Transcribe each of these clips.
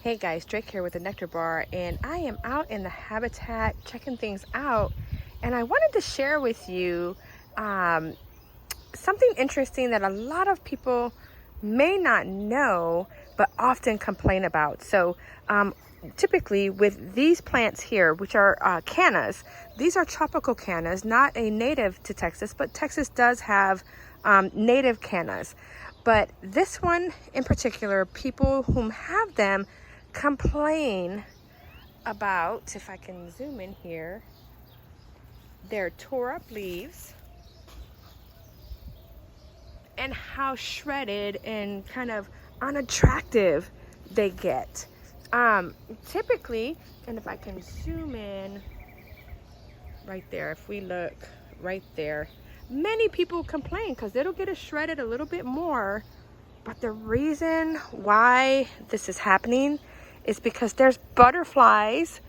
Hey guys, Drake here with the Nectar Bar, and I am out in the habitat checking things out, and I wanted to share with you something interesting that a lot of people may not know but often complain about. So typically with these plants here, which are cannas, these are tropical cannas, not a native to Texas, but Texas does have native cannas. But this one in particular, people whom have them complain about, if I can zoom in here, their tore up leaves and how shredded and kind of unattractive they get. Typically, and if I can zoom in right there, if we look right there, many people complain because it'll get shredded a little bit more. But the reason why this is happening is because there's butterflies,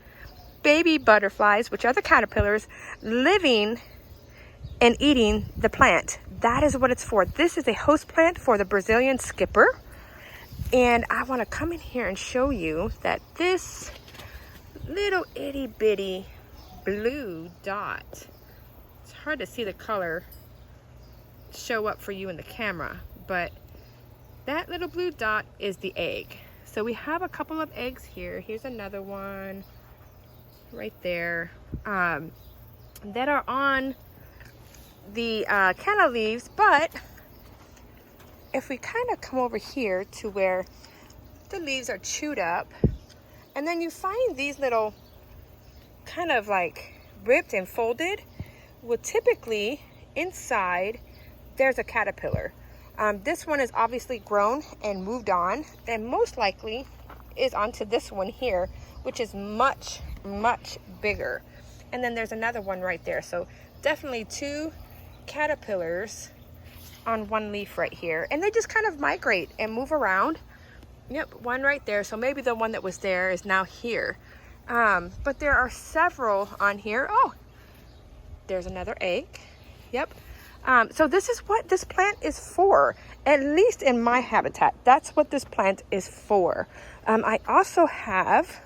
baby butterflies, which are the caterpillars, living and eating the plant. That is what it's for. This is a host plant for the Brazilian skipper. And I want to come in here and show you that this little itty bitty blue dot, it's hard to see the color show up for you in the camera, but that little blue dot is the egg. So we have a couple of eggs here. Here's another one right there that are on the canna leaves. But if we kind of come over here to where the leaves are chewed up, and then you find these little kind of like ripped and folded, well, typically inside there's a caterpillar. This one is obviously grown and moved on, and most likely is onto this one here, which is much, much bigger. And then there's another one right there. So definitely two caterpillars on one leaf right here. And they just kind of migrate and move around. Yep, one right there. So maybe the one that was there is now here. But there are several on here. Oh, there's another egg. Yep. So this is what this plant is for, at least in my habitat. That's what this plant is for. I also have,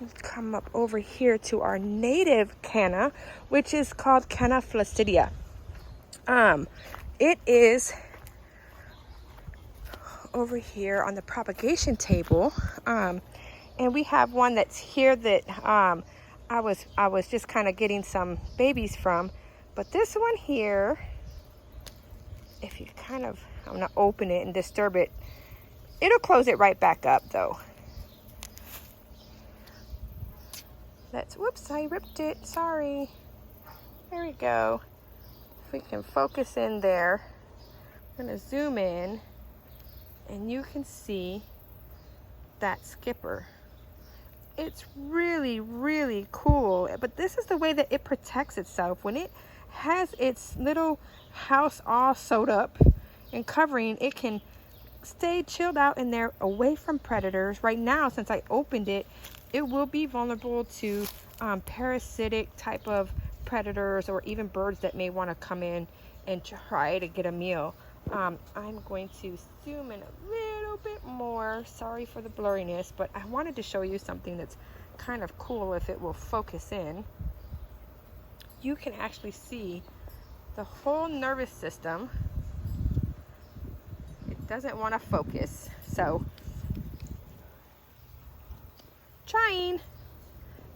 let's come up over here to our native canna, which is called Canna flaccida. It is over here on the propagation table, and we have one that's here that I was just kind of getting some babies from. But this one here, if you kind of, I'm gonna open it and disturb it, it'll close it right back up though. Whoops, I ripped it, sorry. There we go. If we can focus in there, I'm gonna zoom in and you can see that skipper. It's really, really cool. But this is the way that it protects itself. When it has its little house all sewed up and covering, it can stay chilled out in there away from predators. Right now, since I opened it, it will be vulnerable to parasitic type of predators or even birds that may want to come in and try to get a meal. I'm going to zoom in a little bit more. Sorry for the blurriness, but I wanted to show you something that's kind of cool. If it will focus in, you can actually see the whole nervous system. It doesn't want to focus, so trying.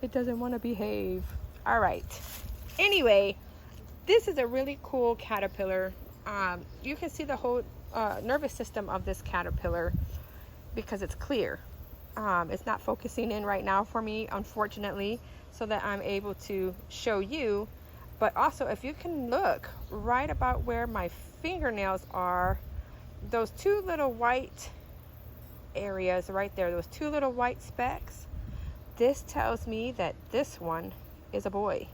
It doesn't want to behave. All right. Anyway, this is a really cool caterpillar. You can see the whole nervous system of this caterpillar because it's clear. It's not focusing in right now for me, unfortunately, so that I'm able to show you. But also, if you can look right about where my fingernails are, those two little white areas right there, those two little white specks, this tells me that this one is a boy.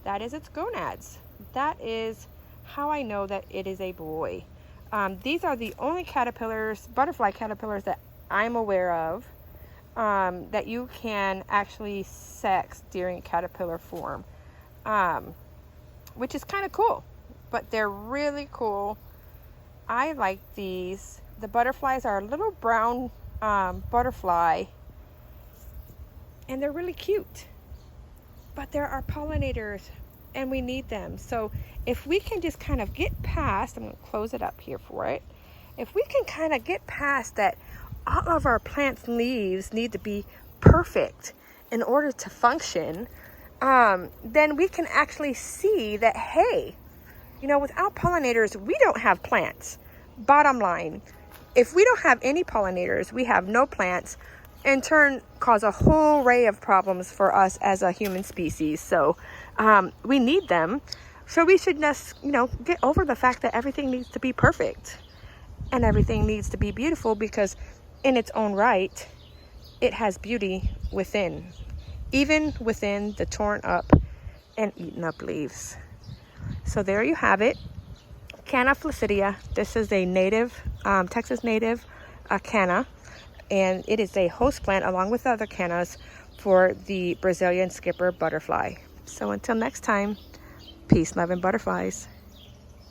That is its gonads. That is how I know that it is a boy. These are the only caterpillars, butterfly caterpillars, that I'm aware of that you can actually sex during caterpillar form, which is kind of cool. But they're really cool. I like these. The butterflies are a little brown butterfly, and they're really cute. But there are pollinators, and we need them. So if we can just kind of get past, I'm going to close it up here for it. If we can kind of get past that all of our plants' leaves need to be perfect in order to function, then we can actually see that, hey, you know, without pollinators, we don't have plants. Bottom line, if we don't have any pollinators, we have no plants, in turn cause a whole array of problems for us as a human species. So we need them. So we should just, you know, get over the fact that everything needs to be perfect and everything needs to be beautiful, because in its own right, it has beauty within, even within the torn up and eaten up leaves. So there you have it. Canna flaccida. This is a native, Texas native canna, and it is a host plant along with other cannas for the Brazilian skipper butterfly. So until next time, peace, love, and butterflies.